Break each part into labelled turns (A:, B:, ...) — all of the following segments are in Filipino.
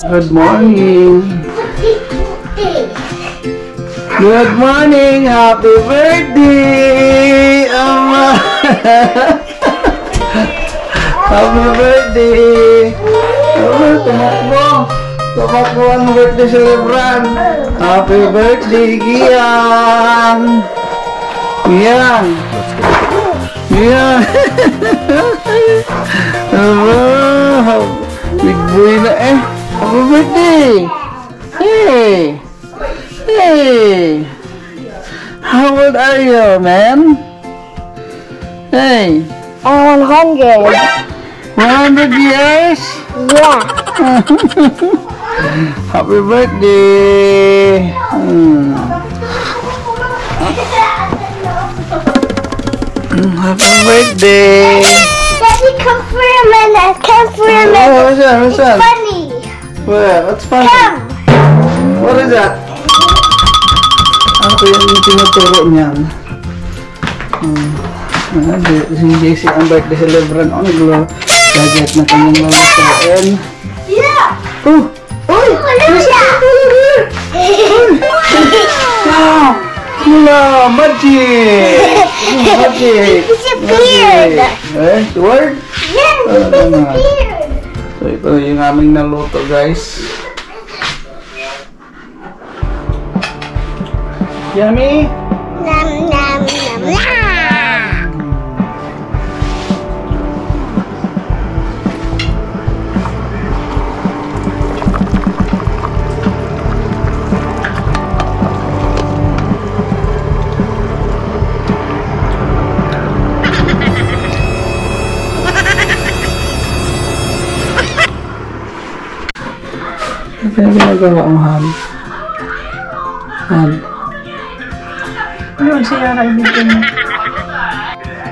A: Good morning. Good morning. Happy birthday, Ama. Happy birthday. Tumakbo. Tumakbo ang birthday celebrant. Happy birthday, Gian. Gian. Gian. Big boy na eh. Happy birthday. Hey. Hey. How old are you, man? Hey.
B: 100.
A: 100 years?
B: Yeah.
A: Happy birthday. Happy birthday.
B: Daddy, come for a minute. Come for a minute.
A: Oh, what's that? What's that?
B: Funny.
A: Where? What's funny?
B: Come.
A: What is that? Ano yung tinuturo niyan? Si JC ang birthday celebrant. Oh, naglo-gadget na kanyang lulutuin.
B: Yeah.
A: Oh!
B: Uy, ano siya?
A: Wow! Wala! Magic! Magic!
B: Disappeared.
A: Eh? Word?
B: Yeah, disappeared.
A: So ito yung aming naluto, guys. Yummy!
B: Nom, nom, nom, nom.
A: Ano yung ginagawa ang Han? Han?
C: Ano siya kaibigan mo?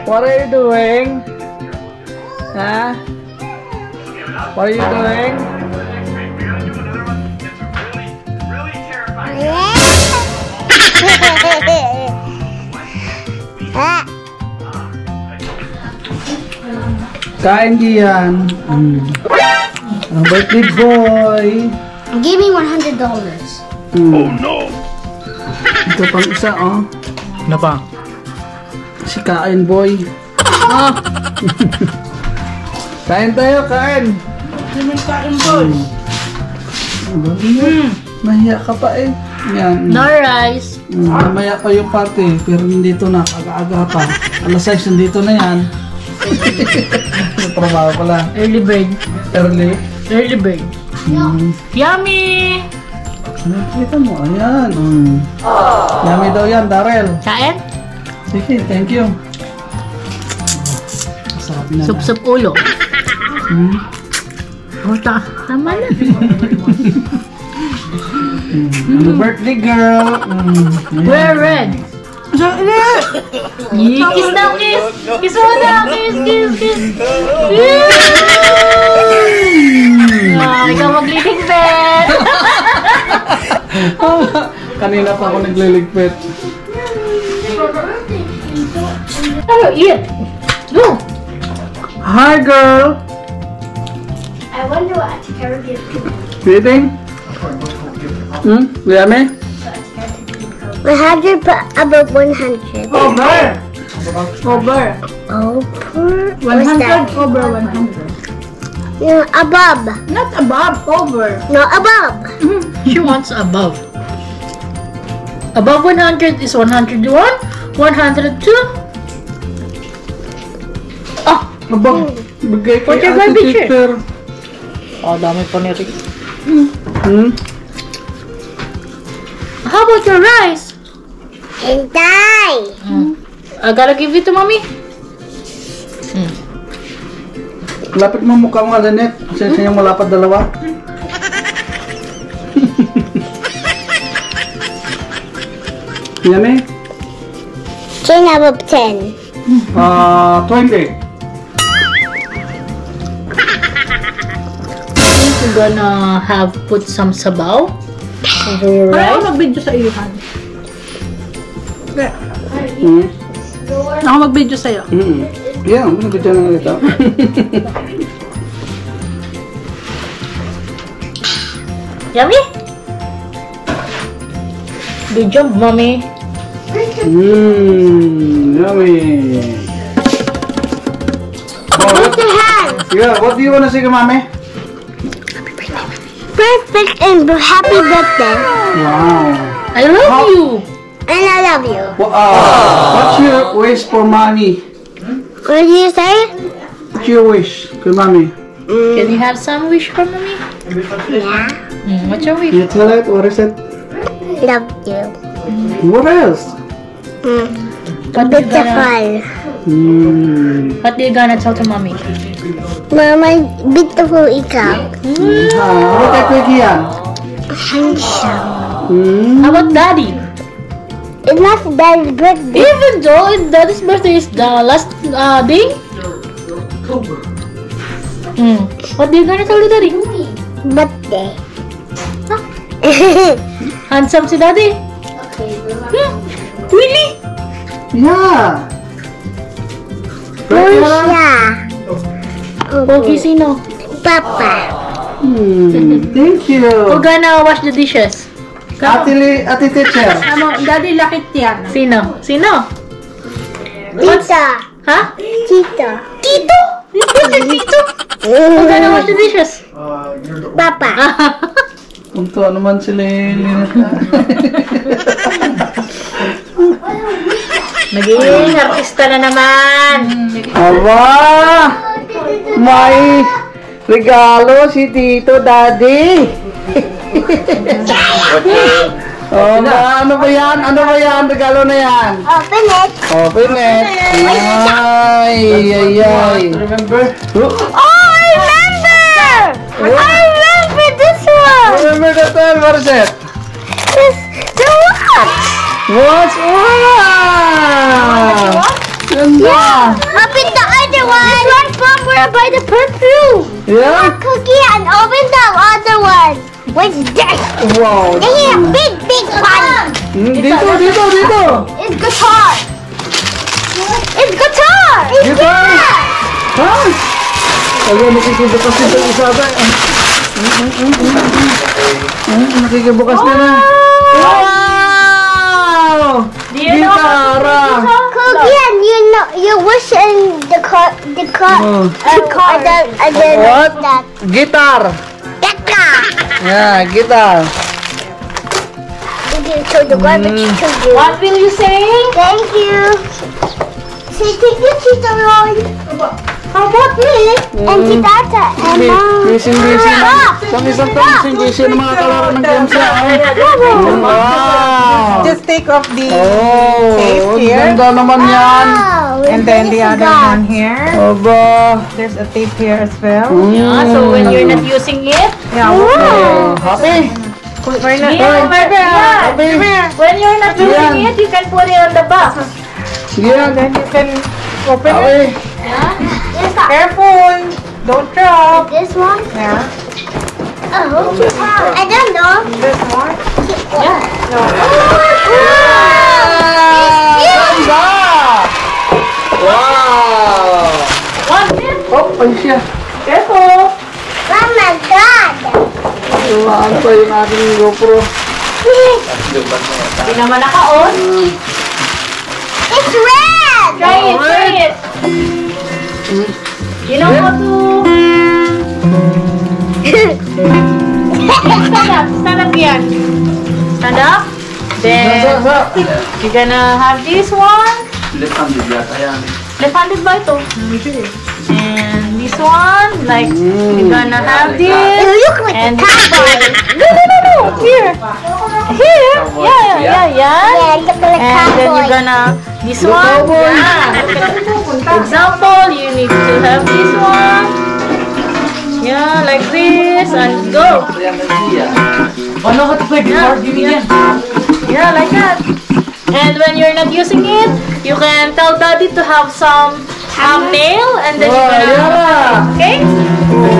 A: What are you doing? Huh? What are you doing? Kain diyan. Ang birthday boy.
B: Give me $100.
A: Oh no! Ito pang isa, oh.
C: Ano pa?
A: Si Kain boy.
C: Ah!
A: Kain tayo, kain!
C: Ano kain boy?
A: Mahiya ka pa eh. Yan.
C: No rice.
A: Mamaya pa yung party, pero nandito na, aga-aga pa. Alas 6, nandito na yan. Sa trabaho pala.
C: Early bird.
A: Early.
C: Early bird. Yummy!
A: Nakita mo, ayan. Yummy daw yan, Darrell.
C: Kain?
A: Sige, thank you. Masarap na.
C: Sup-sup ulo. Oh, tama na.
A: Happy birthday, girl.
C: We're red. Kiss na, kiss! Kiss mo na! Kiss, kiss, kiss! Ikaw maglilig, Bet!
A: Kanina pa ako nagliligpit.
C: Oh, eat! Go!
A: Hi, girl.
B: I wonder what Atikara gives you.
A: Eating? Yummy?
B: 100 above 100.
C: Over! Over!
B: Over?
C: 100 over 100.
B: No, above.
C: Not above, over.
B: No, above.
C: She wants above. Above 100 is 101, 102. Ah!
A: Abang, bigay kay
C: Put your
A: Ate
C: garbage here.
A: Titer.
C: Oh, dami pa ni Rick. How about your rice?
B: And die.
C: I gotta give it to mommy.
A: Lapit mo mukha mo, Lynette. Kasi sa'yo malapad dalawa. Yummy?
B: 10 above 10.
A: 20.
C: You're gonna have put some sabaw over your rice.
D: Ako mag-video sa iyo, Han.
A: Mm.
D: Ako mag-video sa iyo.
A: Yeah, binibigyan na ito.
C: Yummy? Good job, mommy.
A: Yummy.
B: Put your hands.
A: Yeah, what do you want to say to mommy?
B: Perfect and happy birthday.
A: Wow.
C: I love you.
B: And I love you.
A: What's your wish for mommy?
B: What did you say?
A: What's your wish to mommy?
C: Can you have some wish for mommy?
B: Yeah.
C: What's your wish?
A: You tell it, what is it?
B: Love you.
A: What else?
C: What do you gonna, what do you gonna tell to mommy?
B: Mama, beautiful ikaw.
A: Ano kay Quickie yan?
B: Handsome.
C: How about daddy?
B: It's not daddy's birthday.
C: Even though daddy's birthday is the last day? What do you gonna tell to daddy?
B: Birthday.
C: Handsome si daddy? Really?
A: Yeah.
B: Pusha.
C: Okay, sino?
B: Papa.
A: Thank you.
C: Who gonna wash the dishes?
A: Ate teacher.
D: Ano, Daddy Lakit yan.
C: Sino? Sino?
B: Tita.
C: Ha?
B: Tita.
C: Tito? Tito? Who gonna wash the dishes?
B: Papa.
A: Kung to naman sila
C: Naging artista na naman.
A: Aba! May regalo si Tito Daddy. Oh, ano ba yan? Ano ba yan? Regalo na yan.
B: Open it.
A: Open it. Ay. Remember?
B: Oh, I remember! I remember this one!
A: Remember that one? What is it?
B: It's the watch!
A: What's wow? Ganda!
B: Open the other one! This one from where I buy the perfume!
A: Yeah?
B: Cookie and open the other one! What's this?
A: Wow!
B: They have big one!
A: Dito!
B: It's guitar! It's guitar! It's
A: Guitar? Ha? Alam, nakikibukas nito isa ba? Nakikibukas na na. Wow! Gitara!
B: Cookie and you wish in the car and then
A: What?
B: that.
A: Guitar! Yeah, guitar.
B: You can show the garbage to you.
C: What will you say?
B: Thank you. Say thank you, Tita Roy. How about me? And Tita and Mom.
A: Bising-bising. Isang bising-bising mga kalaro ng Gemsa. Wow!
E: Just take off the
A: Oh,
E: tape here.
A: ganda naman yan.
B: Wow,
E: And then the other one here.
A: Aba.
E: There's a tape here as well.
C: Ah, so when you're not using it,
E: Yeah.
A: Oh, happy.
E: We're not
A: Happy.
C: when you're not using
A: Yeah.
C: it, you can put it on the box.
A: Yeah.
E: Then you can open it.
A: Happy.
B: Yes,
E: Careful. Don't drop.
B: this one?
E: Yeah.
B: Oh, I don't know.
E: This one.
A: Ganda! Wow!
C: One minute.
A: Oh, ay siya.
C: Careful.
B: Oh my God!
A: Lumaan pa yung ating GoPro.
C: Hindi naman naka-on.
B: It's red!
C: Try it. You know how to... Stand up yan. Stand up. Then, you're gonna have this one. Left-handed ba ito? And this one, like, you're gonna have
B: You
C: this.
B: look like
C: And
B: a
C: this
B: cowboy.
C: one. No. Here. Yeah.
B: Yeah, look like a
C: And then you're
B: cowboy.
C: gonna, this one. Yeah. For example, you need to have this one. Yeah, like this, and go. Yeah, like that. And when you're not using it, you can tell daddy to have some nail, and then you're gonna, okay?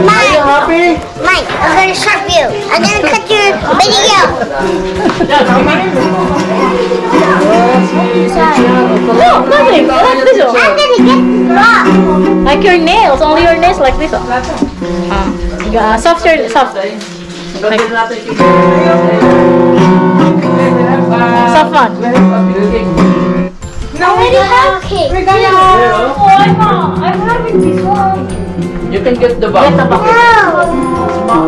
B: Mike,
A: Happy?
B: Mike, I'm gonna sharp you. I'm gonna cut your video.
C: No, nothing. Like this one.
B: I'm gonna get rough.
C: Like your nails, only your nails like this one. Soft. So fun.
B: I already have cake.
C: Oh, I'm having this one.
F: You can get the box.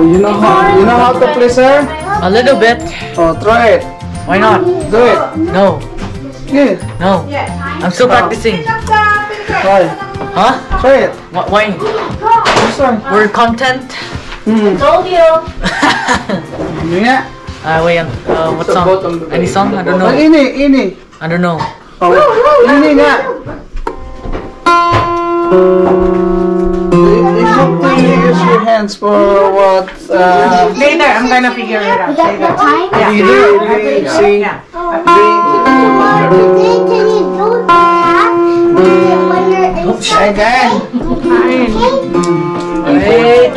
A: You know how to play, sir?
F: A little bit.
A: Oh, try it.
F: Why not?
A: Do it.
F: No.
A: Yeah.
F: No. I'm still practicing.
A: Try.
F: Huh?
A: Try it.
F: Why?
A: Sir.
F: We're content.
C: Told you.
A: Hindi nga.
F: Wait. What song? Any song? I don't know.
A: Ini.
F: I don't know.
A: Oh, ini nga. You use your hands for what?
E: Later, I'm gonna figure it out.
B: We got the time?
A: B, C,
B: Can you do that? When you're inside
A: again.
F: Wait.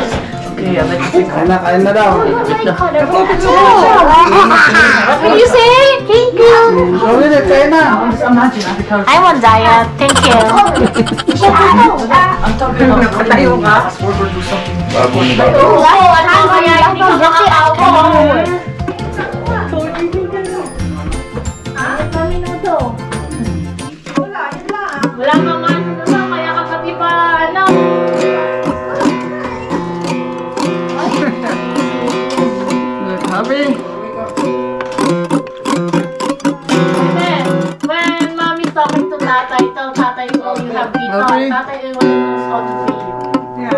F: Okay, I'll let you
A: Kain na daw.
C: What will you say?
B: Thank you.
A: Sorry na, kain na.
C: I'm on diet. Thank you.
F: I'm talking about
E: Tayo ka?
C: Wala naman. Kaya kagabi pa, ano.
A: Happy?
C: When mommy's talking to tatay, tell tatay, oh, you have dito.
A: Okay.
C: Tatay will knows how to feed you.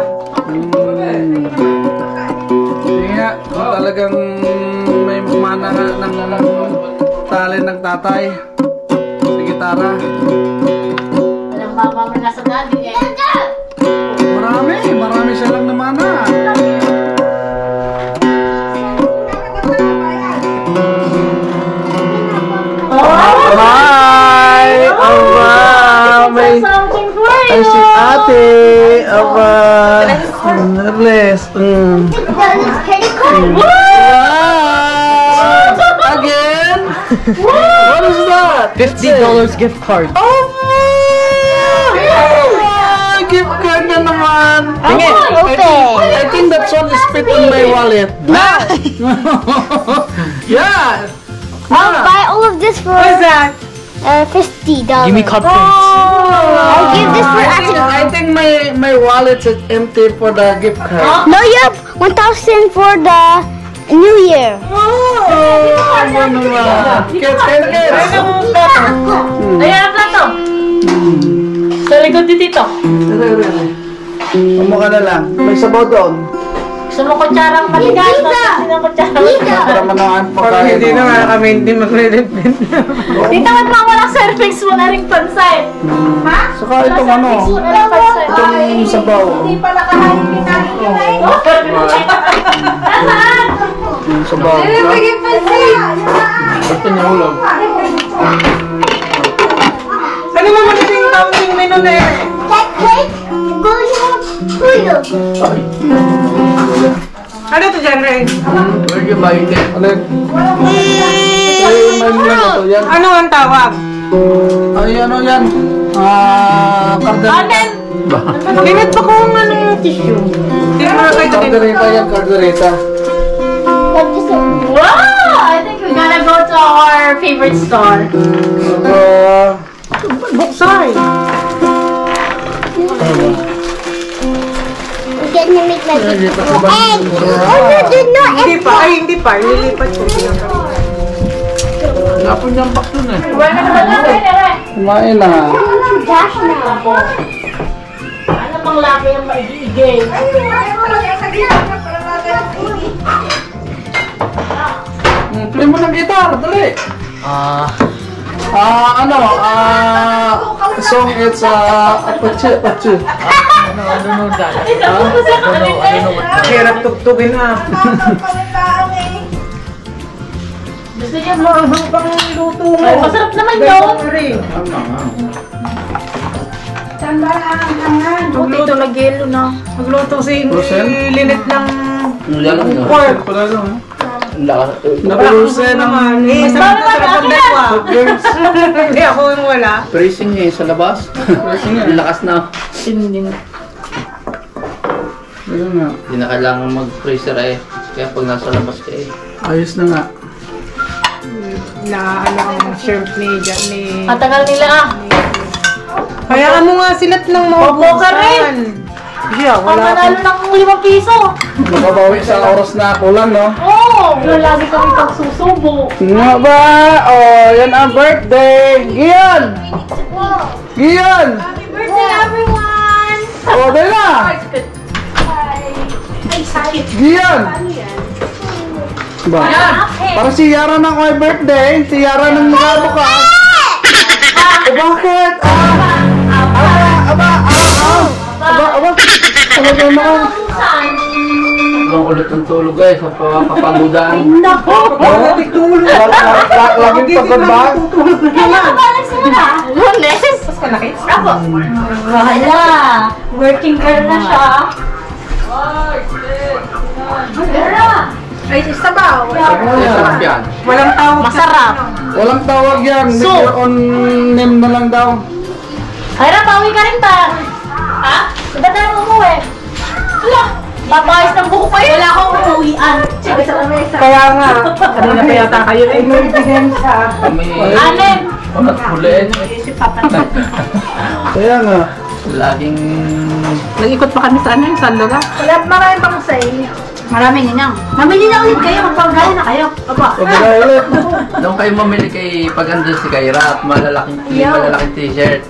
A: Sige nga, talagang may mana ng talent ng tatay sa gitara.
C: Walang mama mo nasa daddy eh.
A: Marami siya lang na mana. Hi! May
C: Something for
A: ay
C: you.
A: si ate. Nerles. Again? What is that?
F: $50 gift card.
A: Gift card na naman. I think that's one is fit in my wallet. Yeah.
B: I'll buy all of this for
E: What's that?
B: $50.
F: Give me cupcakes.
B: I'll give this for
A: I think my wallet is empty for the gift card.
B: No, you have 1,000 for the New Year.
A: Ano naman? Kids.
C: Ayan ang plato. Sa likod ni Tito.
A: Mukha na lang. May sabaw doon.
C: Gusto mo kutsarang matigas? Gusto mo kutsarang matigas?
A: Para manawan po
E: Parang
A: tayo.
E: hindi naman kami hindi maglilipin.
C: Tito, ba't mga walang servings mo na ring pansay?
A: Saka itong ano.
C: Servings mo na ring pansay.
A: Itong sabaw.
C: Nasaan?
A: Yung sabaw. Ito niya ulam.
E: Ano mo magiging taming menu na eh? Ano to dyan, Ray?
F: Where you buy it?
A: Alek. Ay, may lang ito. Yan.
E: Ano ang tawag?
A: Ay, ano yan? Karderita.
C: Amen.
E: Ginit pa kung ano yung tissue. Hindi mo na kayo
A: Karderita yan, karderita.
C: Wow! I think we're gonna go to our favorite store.
E: Buksay.
B: We're gonna make like egg. Oh, no, did not
E: Hindi
B: egg.
E: pa. Ay, hindi pa. Ililipat ko.
A: Napon niyang box dun eh.
C: Wala na naman natin, Ere.
A: Kumain na.
B: Dash na.
C: Ano pang laki yung maigigay?
A: Play mo ng guitar, dali. Song it's Apache.
F: I don't know that. I don't know what that.
E: Hirap tugtugin na.
C: Gusto niya
E: Ano ang pang luto mo?
C: Ay, masarap naman yun. Buti ito nag-yelo na.
E: Magluto si
A: Rosel?
E: Linet ng
F: Ano
E: pork.
A: Pala lang.
E: Napalusin naman. Eh, sarap na sarap ang dalawa. Hindi ako yung wala.
F: Pricing niya sa labas. Ang lakas na.
A: Ayun nga.
F: Hindi na kailangan mag-freezer eh. Kaya pag nasa labas ka eh.
A: Ayos na nga.
E: Na ano ang shirt ni...
C: Matagal nila ah.
E: Kaya mo nga silat ng mga
C: Opo ka rin.
E: Yeah,
C: Ang
E: wala
C: manalo ng 5 piso.
A: Nakabawi sa oras na kulang, no?
C: Oo. Lagi kami pagsusubo.
A: Nga ba? Oh, yan ang birthday! Gian! Gian!
B: Happy birthday, everyone!
A: Oh, dahil na! Gian! Ba? Para si Yara na may birthday, si Yara nang nakabukas. Oh, bakit? Aba. Talaga naman.
F: Ang ulit ng tulog guys, sa kapagudan.
E: Laging tulog.
A: Laging pagbabag.
C: Lunes? Ako. Wala. Working girl na siya.
D: Ay, sabaw.
F: Sarap yan.
E: Walang tawag.
C: Masarap.
A: Walang tawag yan.
C: So-
A: Make your own name na lang daw.
C: Ayra, pauwi ka rin ba? Ha? Ba't tayo umuwi? Wala. Papayos ng buko pa yun. Wala akong uuwian. Sige sa lamesa.
E: Kaya nga. Kanina pa yata kayo. Ay, may bigyan sa...
F: May
C: Alin?
F: huliin.
A: Kaya nga.
F: Laging...
E: Nag-ikot pa kami sa ano yung Sandoga.
D: Wala, maraming pang sale. Maraming ninang. Mamili na ulit kayo, magpagaya na kayo. Aba.
A: Pagkala ulit.
F: Doon kayo mamili kay pag andun si Kyra at malalaking t-shirt.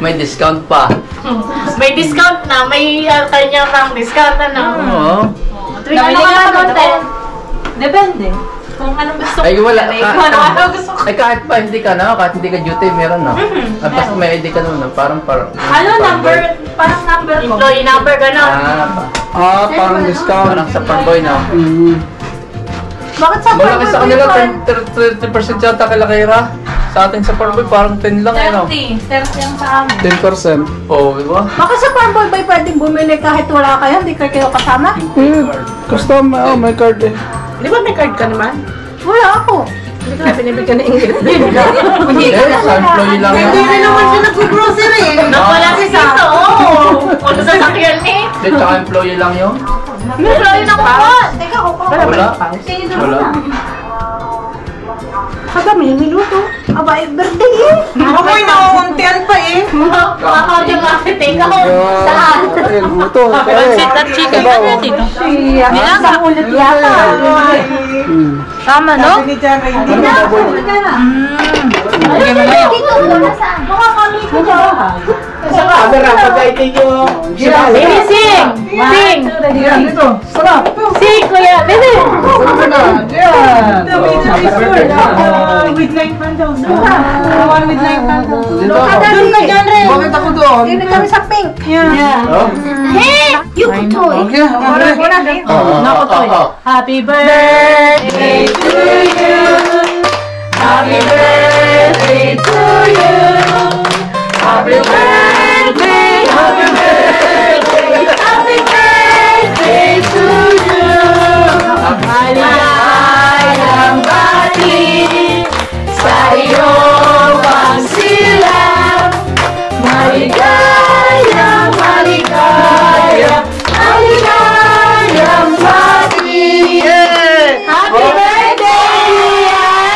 F: May discount pa.
C: May discount na. May kanya ng discount na.
F: Oo.
C: Tuwing ano ka na content? Depende. Kung anong gusto
F: Ay wala.
C: Kung ano gusto ko.
F: Ay kahit pa hindi ka na, kahit hindi ka duty, meron na. At basta may ID ka naman, parang
C: Ano number? Parang number ko. Employee number, gano'n.
A: Parang discount.
F: Parang sa Parboy na.
D: Bakit sa
F: Malaki sa kanila, 30% yata kay Kyra. Sa atin sa Parboy, parang 10 lang eh, no?
C: 30 ang sa amin.
A: 10%.
F: Oo, di ba?
D: Bakit sa Farmboy ba pwedeng bumili kahit wala kayo? Hindi kayo kasama?
A: Custom, may card eh.
E: Di ba may card ka naman?
D: Wala ako.
E: Hindi ka na pinibigyan ng Ingrid.
F: Hindi, sa employee lang yan.
E: Hindi naman siya nag-grocery eh.
C: Wala si Sito. Oo. Kung sa sakyan eh.
F: Hindi, tsaka employee lang yun.
C: Employee na ko ba?
D: Teka, ako.
F: Wala. Wala.
D: Kagami yung niluto. Aba, birthday eh.
E: Amoy, nakakuntian pa eh.
C: Makakaudio marketing ako. Saan?
A: Ito,
C: At chicken ka natin. Nilang ulit yata. Tama, no?
E: Sabi ni Jara, hindi na.
B: Dito muna saan?
C: Mukha kami ko dyan.
A: Baby,
C: Sing! Sing!
A: Dito, sarap.
C: Sing, kuya! Bebe!
A: Sarap na. Yan.
E: With 9 candles. One with 9 candles.
A: Dito.
E: Doon ka dyan rin.
A: Bakit ako doon?
D: Hindi kami sa pink.
A: Oh?
B: Hey, you can toy.
A: Okay, okay.
C: Happy birthday to you! Happy birthday to you! Happy birthday! Happy birthday! Happy birthday to you! Maligayang bati sa iyong pagsilang. Maligayang, maligayang, maligayang bati. Happy birthday!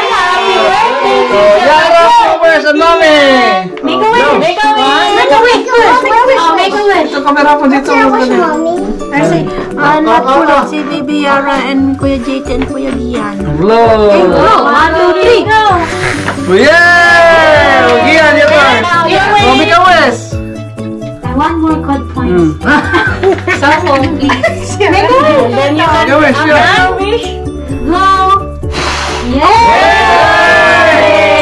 C: Happy birthday to you!
A: Yara, flowers and mommy.
C: Make a wish! Make a wish! Make a wish! Make a wish!
A: Ito camera po dito.
D: Kasi, not tulog si Baby Yara and Kuya JT and Kuya Gian.
A: Hello.
C: Go! 1, 2, 3, go!
A: Yeah! Gian, your turn. Mommy ka wes.
B: I want more good points.
C: Someone, please. Make a wish! Then you can
A: Go, wish, yeah.
C: make a wish.
B: Go.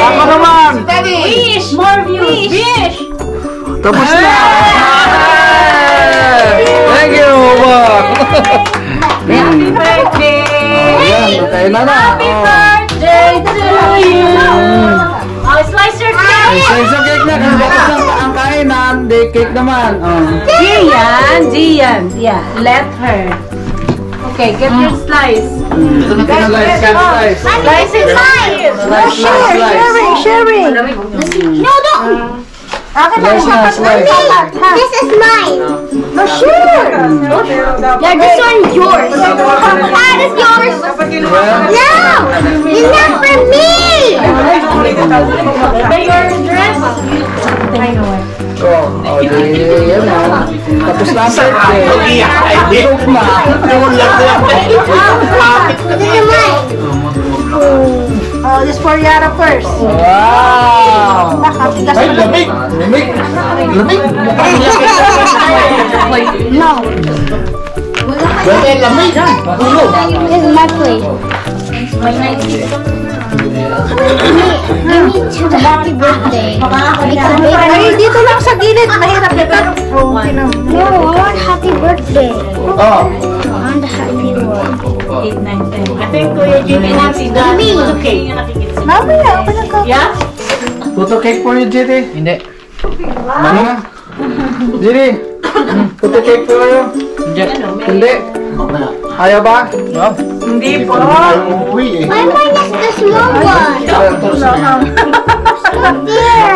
A: Ako naman.
C: Wish! More views! Wish!
A: Tapos na. Thank you, Bob.
C: Happy birthday!
A: Ayan, kain na na.
C: Happy birthday to you! Oh, slice your cake!
A: Sa cake na, kasi bakit ang kainan, di cake naman.
D: Gian. Yeah, let her. Okay, get your slice.
A: Ito na pinalize, slice.
C: Slice it! Slice!
A: Slice.
D: Sharing.
C: No, no!
D: Akin na siya
A: Slice.
B: This is mine.
D: No, sure.
B: Yeah, this one is yours. That is yours. No, it's not for me.
C: Your dress?
A: Oh, di yan na. Tapos na ang birthday. Tulog na.
B: This is mine.
D: Oh, this for Yara first.
A: Wow!
D: Nakatigas
A: Ay,
D: na.
A: lamig! Lamig! Lamig!
B: No.
A: Bebe, lamig! Matulog!
B: This is my plate. Give me to the happy birthday.
D: Ay, dito lang sa gilid. Mahirap ito.
B: No, I want happy birthday.
A: Oh!
B: I want the happy one.
C: 8, 9, 10. I think Kuya Jimmy and si Daddy. Okay.
D: Mamaya, ako lang ka.
C: Yeah?
A: Photo cake for you, JT.
F: Hindi.
A: Ano na? JT, photo cake for you. Hindi. Ayaw ba?
E: Hindi po.
B: My mine is the small one. Not fair.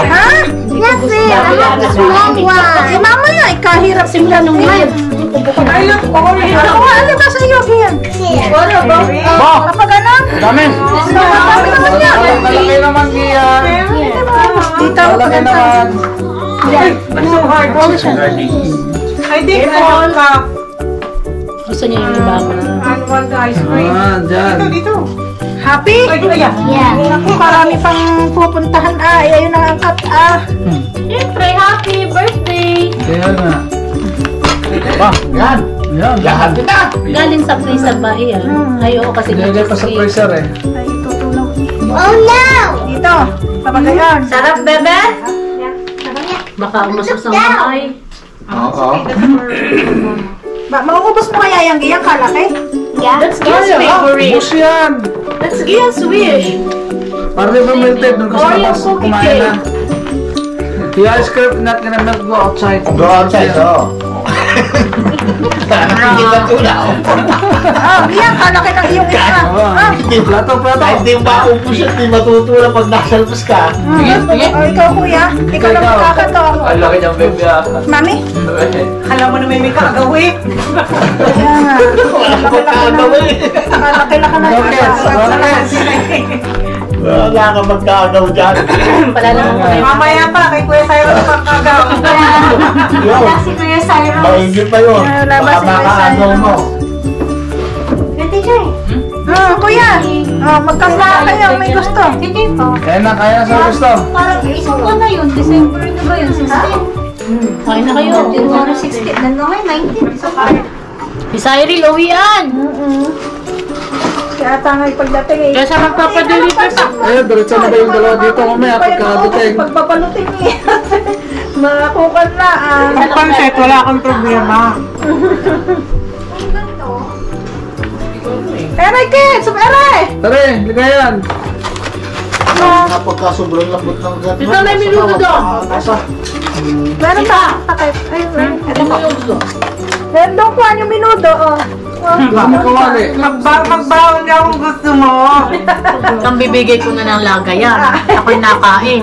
D: Ha?
B: Not fair. I have the small
D: Eh,
B: one.
D: mamaya, kahirap simula nung ngayon.
E: Ay, look,
D: Ako, ano ba sa iyo, Gian?
A: Ba!
D: Kapag ano?
A: Dami!
D: Dami naman yan.
A: Malaki naman Gian.
D: Dito ako
A: Malaki naman.
E: so hard. I think I want
C: Gusto niya yung iba ko.
E: I want the ice cream.
A: Ah, dyan.
E: Dito.
D: Happy?
E: Ay, ayan.
B: Yeah.
D: Ako, marami pang pupuntahan. Ayun ang angkat.
C: Siyempre, happy birthday!
A: Kaya na. Ba, yan. Yan, lahat kita.
C: Galing sa freezer ba iyan? Ay, oo, kasi
A: Nilagay pa sa freezer eh.
D: Ay, tutulong.
B: Oh no.
D: Dito. Kapag ayan.
C: Sarap, bebe? Baka umasos ang kamay.
A: Oo.
D: Maubos mo kaya yung giyang kalaki?
B: Yeah.
C: That's Gia's favorite.
A: Bus yan.
C: That's Gia's wish.
A: Para di ba melted? Doon kasi
C: Oreo
A: naman
C: cookie
A: kumain na.
C: cake.
A: The ice cream not gonna melt, go outside.
G: Go outside, oh. Hindi ba tulaw?
D: Giyang kalaki ng iyong isa.
A: Plato.
G: Hindi maupos at hindi matutula pag nasalpas ka.
D: Ikaw kuya. Ikaw lang makakato.
F: Ang laki niyang bebe ah.
D: Mami?
E: Alam mo na may kagawin.
D: Kaya nga.
G: Wala ka magkagawin.
D: Kalaki-laki na
G: Wala ka magkagaw dyan.
C: Pala naman ko na
E: Mamaya pa, kay Kuya Cyrus magkagaw.
G: Yun,
B: Si Kuya Cyrus.
G: maigil pa yun.
D: Labas
G: Baka
D: si Kuya
G: makaagaw mo.
B: Teacher.
D: Kuya. Magkasama kayo. May gusto.
B: Teacher po.
A: Kaya na sa gusto.
B: Parang isang buwan na yun. December na ba yun? 16?
C: Kain na kayo.
B: January 16. Nandun ngayon, 19. So far.
C: Si Cyril, uwian!
D: Kaya tangay pagdating eh.
C: Kaya sa magpapadeliver pa.
A: Ayun, diretso na ba yung dalawa dito mamaya pagkadating?
D: Pagpapalutin niya. Makakukan na.
E: Ang concept, wala akong problema.
D: Eray kids! Eray!
A: Tara, ligayan.
G: Kapag sobrang lambot ng ganun.
C: Ito may minuto doon.
D: Meron ba? Takip. Ayun. Meron doon kuha yung minuto.
A: Kawali.
E: Magbaon niya kung gusto mo.
C: Ang bibigay ko na ng lagayan. Ako'y nakain.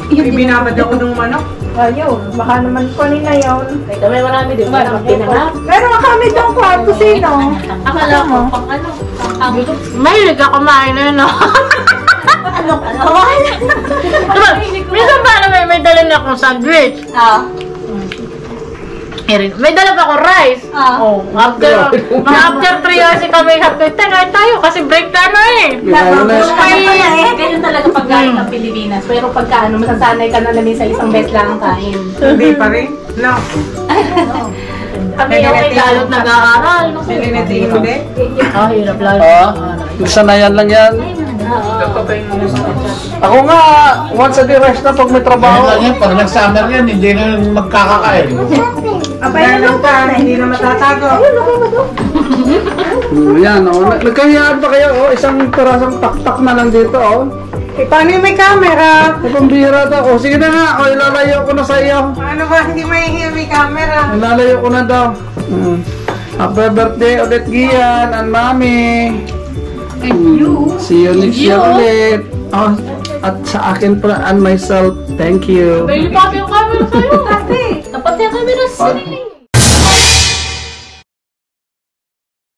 E: Binabad ako ng manok.
D: Ayun. Baka naman kunin na yun.
C: Ito may marami din. Marami pinanap.
D: Meron nga kami doon kuha. Kusino.
C: Akala ko, pang ano? Mahilig ako kumain na yun. Minsan paano may dala na akong sandwich? May dala pa akong rice. Oh, after 3 hours kami hapit, kain tayo kasi break time na eh.
H: Ganyan talaga pag galing ng Pilipinas. Pero pagka masasanay ka na namin sa isang beses lang ang kain.
E: Hindi pa rin. No.
C: Kami okay lalot nag-aaral.
E: Hindi.
C: Hirap lalo.
A: Sanayan lang yan. Ako nga, once a day rest na pag may trabaho.
G: Lang yan, pag nag-summer yan, hindi na magkakakain.
D: Abay na
E: ka, hindi na matatago.
A: Yan, nagkahiyaan pa kayo, isang pirasong tak-tak na lang dito,
E: Eh, paano yung may camera?
A: Pambihira daw. Sige na nga, ilalayo ko na sa iyo.
E: Ano ba, hindi mahihiya may camera?
A: Ilalayo ko na daw. Happy birthday ulit, Gian and Mami.
C: And you?
A: See you next year ulit. At sa akin pala and myself, thank you.
C: Bailey, pati yung camera sa'yo. Pati yung camera sa sarili.